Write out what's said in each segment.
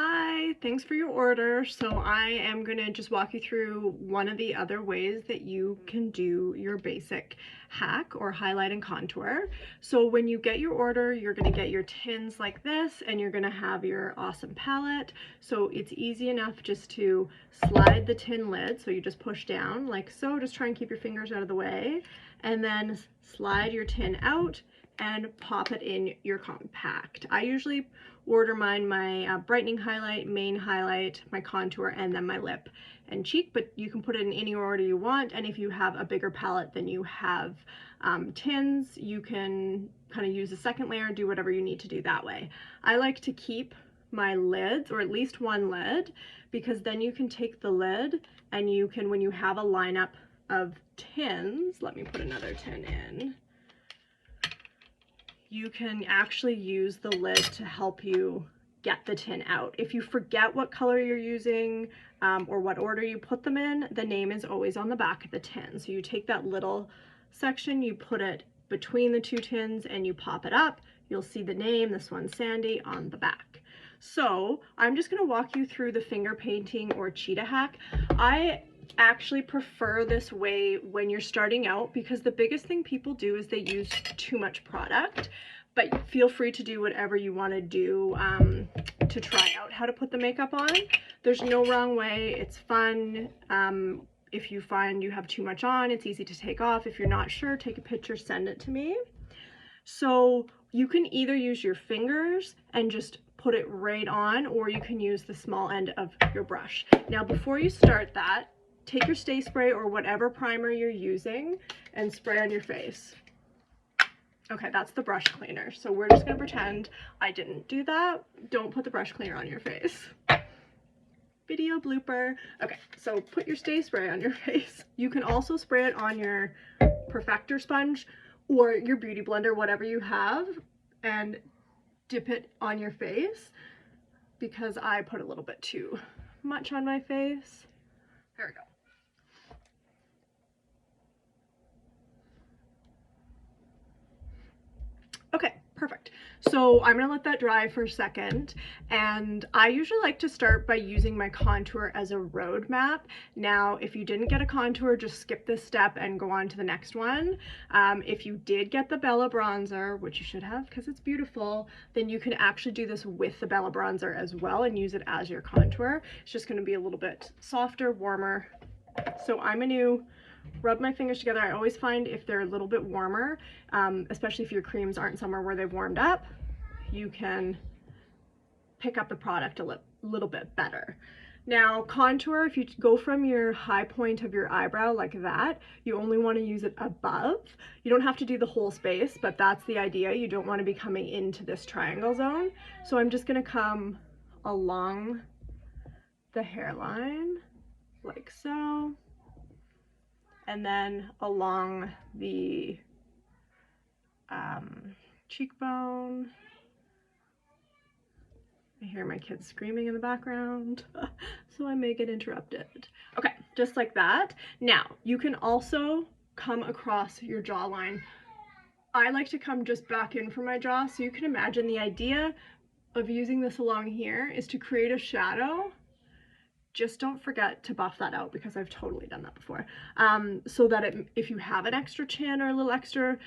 Hi, thanks for your order. So I am going to just walk you through one of the other ways that you can do your basic hack or highlight and contour. So when you get your order, you're going to get your tins like this and you're going to have your awesome palette. So it's easy enough just to slide the tin lid. So you just push down like so, just try and keep your fingers out of the way, and then slide your tin out and pop it in your compact. I usually order mine my brightening highlight, main highlight, my contour, and then my lip and cheek, but you can put it in any order you want. And if you have a bigger palette than you have tins, you can kind of use a second layer and do whatever you need to do that way. I like to keep my lids, or at least one lid, because then you can take the lid and you can, when you have a lineup of tins, let me put another tin in, you can actually use the lid to help you get the tin out. If you forget what color you're using or what order you put them in, the name is always on the back of the tin. So you take that little section, you put it between the two tins and you pop it up. You'll see the name, this one's Sandy, on the back. So I'm just gonna walk you through the finger painting or Cheetah hack. I actually prefer this way when you're starting out, because the biggest thing people do is they use too much product, but feel free to do whatever you want to do to try out how to put the makeup on. There's no wrong way. It's fun. If you find you have too much on, it's easy to take off. If you're not sure, take a picture, send it to me. So you can either use your fingers and just put it right on, or you can use the small end of your brush. Now, before you start that, take your Stay Spray or whatever primer you're using and spray on your face. Okay, that's the brush cleaner. So we're just gonna pretend I didn't do that. Don't put the brush cleaner on your face. Video blooper. Okay, so put your Stay Spray on your face. You can also spray it on your perfector sponge or your beauty blender, whatever you have, and dip it on your face, because I put a little bit too much on my face. There we go. Okay, perfect. So I'm gonna let that dry for a second, and I usually like to start by using my contour as a roadmap. Now, if you didn't get a contour, just skip this step and go on to the next one. If you did get the Bella bronzer, which you should have because it's beautiful, then you can actually do this with the Bella bronzer as well and use it as your contour. It's just gonna be a little bit softer, warmer. So I'm gonna rub my fingers together. I always find if they're a little bit warmer, especially if your creams aren't somewhere where they've warmed up, you can pick up the product a little bit better. Now, contour, if you go from your high point of your eyebrow like that, you only want to use it above. You don't have to do the whole space, but that's the idea. You don't want to be coming into this triangle zone. So I'm just going to come along the hairline like so, and then along the cheekbone. I hear my kids screaming in the background, so I may get interrupted. Okay, just like that. Now, you can also come across your jawline. I like to come just back in from my jaw, so you can imagine the idea of using this along here is to create a shadow. Just don't forget to buff that out, because I've totally done that before. So that if you have an extra chin or a little extra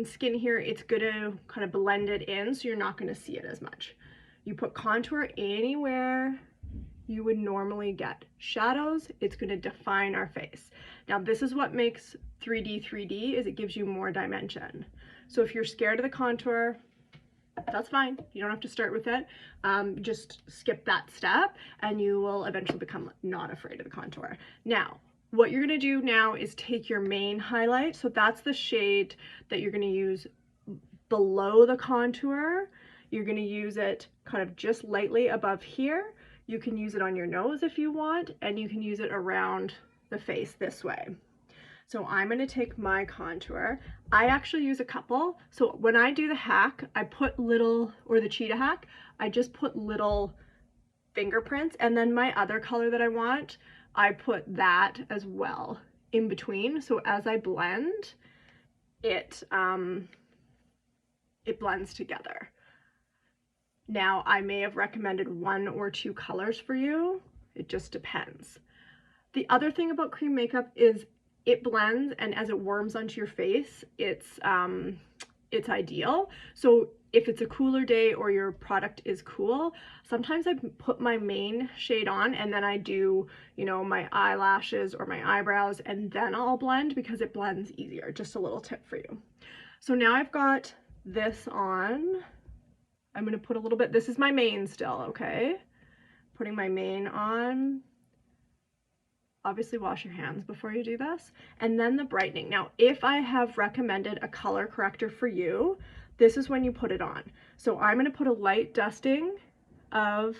skin here, it's gonna kind of blend it in, so you're not gonna see it as much. You put contour anywhere you would normally get shadows, it's gonna define our face. Now, this is what makes 3D, is it gives you more dimension. So if you're scared of the contour, that's fine. You don't have to start with it. Just skip that step and you will eventually become not afraid of the contour. Now, what you're gonna do now is take your main highlight. So that's the shade that you're gonna use below the contour. You're gonna use it kind of just lightly above here. You can use it on your nose if you want, and you can use it around the face this way. So I'm gonna take my contour. I actually use a couple. So when I do the hack, I put little, or the Cheetah hack, I just put little fingerprints, and then my other color that I want, I put that as well in between. So as I blend, it blends together. Now, I may have recommended 1 or 2 colors for you. It just depends. The other thing about cream makeup is it blends, and as it warms onto your face, it's ideal. So if it's a cooler day or your product is cool, sometimes I put my main shade on and then I do, you know, my eyelashes or my eyebrows, and then I'll blend because it blends easier. Just a little tip for you. So now I've got this on. I'm going to put a little bit, this is my main still, okay? Putting my main on. Obviously wash your hands before you do this. And then the brightening. Now, if I have recommended a color corrector for you, this is when you put it on. So I'm going to put a light dusting of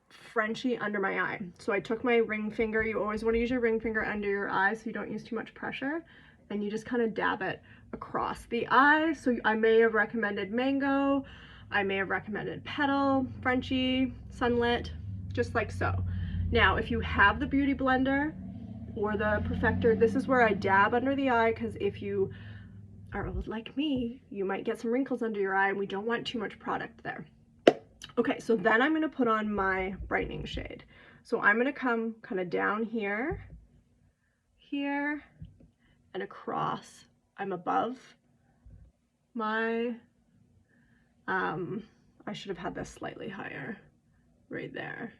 Frenchie under my eye. So I took my ring finger. You always want to use your ring finger under your eye so you don't use too much pressure. And you just kind of dab it across the eye. So I may have recommended Mango. I may have recommended Petal, Frenchie, Sunlit, just like so. Now, if you have the Beauty Blender or the Perfector, this is where I dab under the eye, because if you are like me, you might get some wrinkles under your eye and we don't want too much product there. Okay, so then I'm going to put on my brightening shade. So I'm going to come kind of down here, here, and across. I'm above my, I should have had this slightly higher, right there.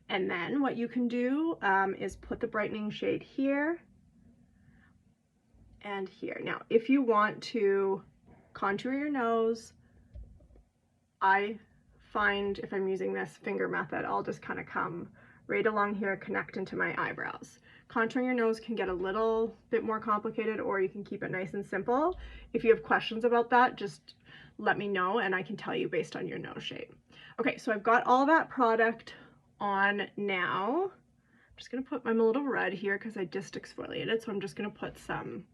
And then what you can do is put the brightening shade here and here. Now, if you want to contour your nose, I find if I'm using this finger method, I'll just kind of come right along here, connect into my eyebrows. Contouring your nose can get a little bit more complicated, or you can keep it nice and simple. If you have questions about that, just let me know and I can tell you based on your nose shape. Okay, so I've got all that product on now. I'm just going to put, I'm a little red here because I just exfoliated, so I'm just going to put some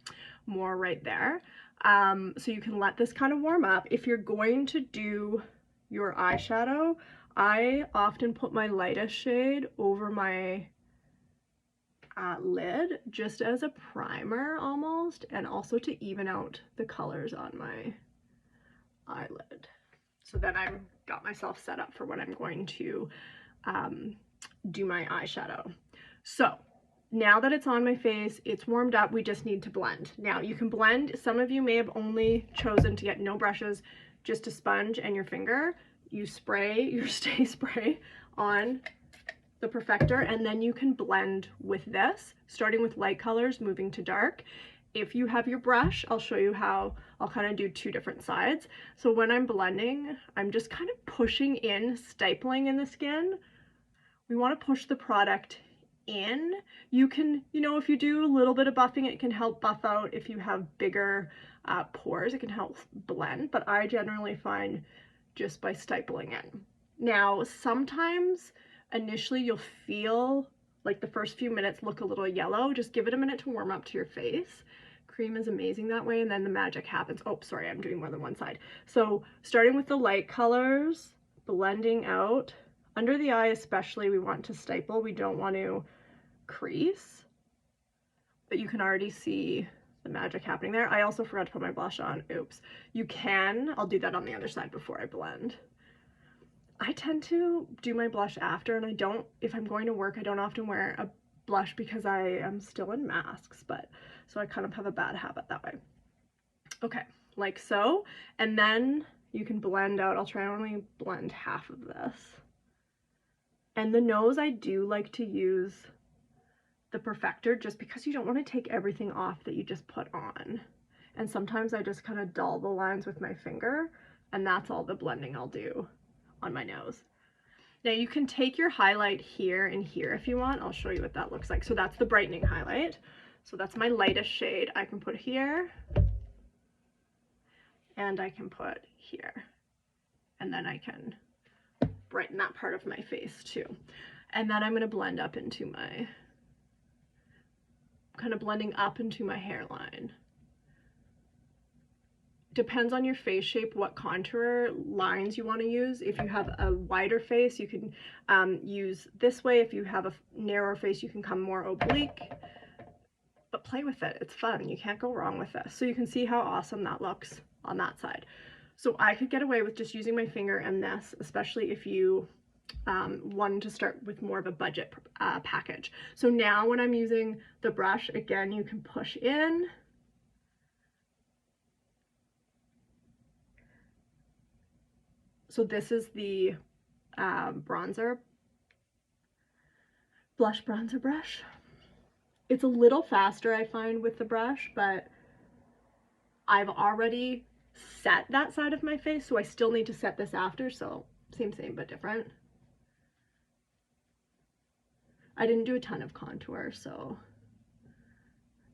more right there. So you can let this kind of warm up. If you're going to do your eyeshadow, I often put my lightest shade over my lid just as a primer almost, and also to even out the colors on my eyelid. So then I've got myself set up for when I'm going to do my eyeshadow. So now that it's on my face, it's warmed up, we just need to blend. Now you can blend, some of you may have only chosen to get no brushes, just a sponge and your finger. You spray your Stay Spray on the Perfector, and then you can blend with this, starting with light colors, moving to dark. If you have your brush, I'll show you how. I'll kind of do 2 different sides. So when I'm blending, I'm just kind of pushing in, stapling in the skin. We want to push the product in. You can, you know, if you do a little bit of buffing, it can help buff out. If you have bigger pores, it can help blend, but I generally find just by stapling in. Now, sometimes initially you'll feel like the first few minutes look a little yellow. Just give it a minute to warm up to your face. Cream is amazing that way, and then the magic happens. Oh, sorry, I'm doing more than one side. So starting with the light colors, blending out. Under the eye especially, we want to staple. We don't want to crease, but you can already see the magic happening there. I also forgot to put my blush on. Oops. You can, I'll do that on the other side before I blend. I tend to do my blush after, and I don't, if I'm going to work, I don't often wear a blush because I am still in masks, but so I kind of have a bad habit that way. Okay, like so, and then you can blend out. I'll try to only blend half of this. And the nose, I do like to use the Perfector just because you don't want to take everything off that you just put on. And sometimes I just kind of dull the lines with my finger, and that's all the blending I'll do on my nose. Now you can take your highlight here and here if you want. I'll show you what that looks like. So that's the brightening highlight. So that's my lightest shade. I can put here, and I can put here, and then I can brighten that part of my face too. And then I'm going to blend up into my, kind of blending up into my hairline. Depends on your face shape, what contour lines you want to use. If you have a wider face, you can use this way. If you have a narrower face, you can come more oblique. But play with it. It's fun. You can't go wrong with this. So you can see how awesome that looks on that side. So I could get away with just using my finger and this, especially if you wanted to start with more of a budget package. So now when I'm using the brush, again, you can push in. So this is the bronzer, blush bronzer brush. It's a little faster, I find, with the brush, but I've already set that side of my face, so I still need to set this after, so same but different. I didn't do a ton of contour, so.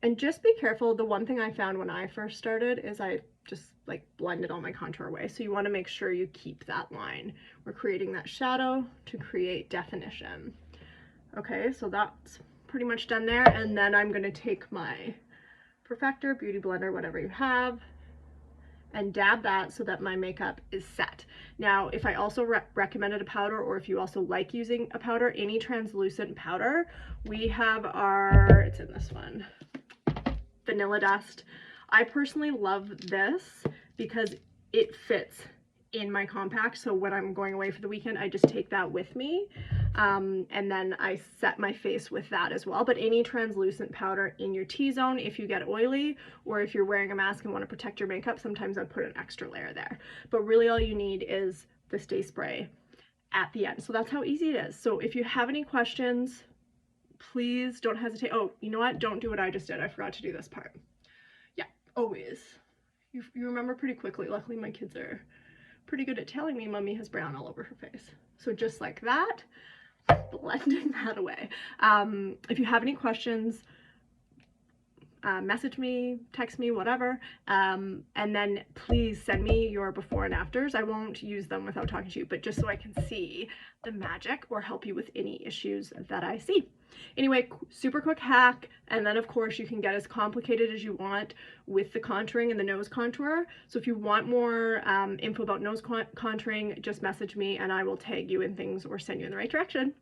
And just be careful, the one thing I found when I first started is I just like blended all my contour away, so you want to make sure you keep that line. We're creating that shadow to create definition. Okay, so that's pretty much done there, and then I'm going to take my perfector, beauty blender, whatever you have, and dab that so that my makeup is set. Now, if I also recommended a powder, or if you also like using a powder, any translucent powder, we have our, it's in this one, Vanilla Dust. I personally love this because it fits in my compact, so when I'm going away for the weekend, I just take that with me, and then I set my face with that as well. But any translucent powder in your T-zone, if you get oily, or if you're wearing a mask and want to protect your makeup, sometimes I put an extra layer there. But really all you need is the Stay Spray at the end. So that's how easy it is. So if you have any questions, please don't hesitate. Oh, you know what? Don't do what I just did. I forgot to do this part. Yeah, always. You remember pretty quickly. Luckily my kids are pretty good at telling me Mommy has brown all over her face. So just like that, blending that away. If you have any questions, message me, text me, whatever, and then please send me your before and afters. I won't use them without talking to you, but just so I can see the magic or help you with any issues that I see. Anyway, super quick hack, and then of course you can get as complicated as you want with the contouring and the nose contour. So if you want more info about nose contouring, just message me and I will tag you in things or send you in the right direction.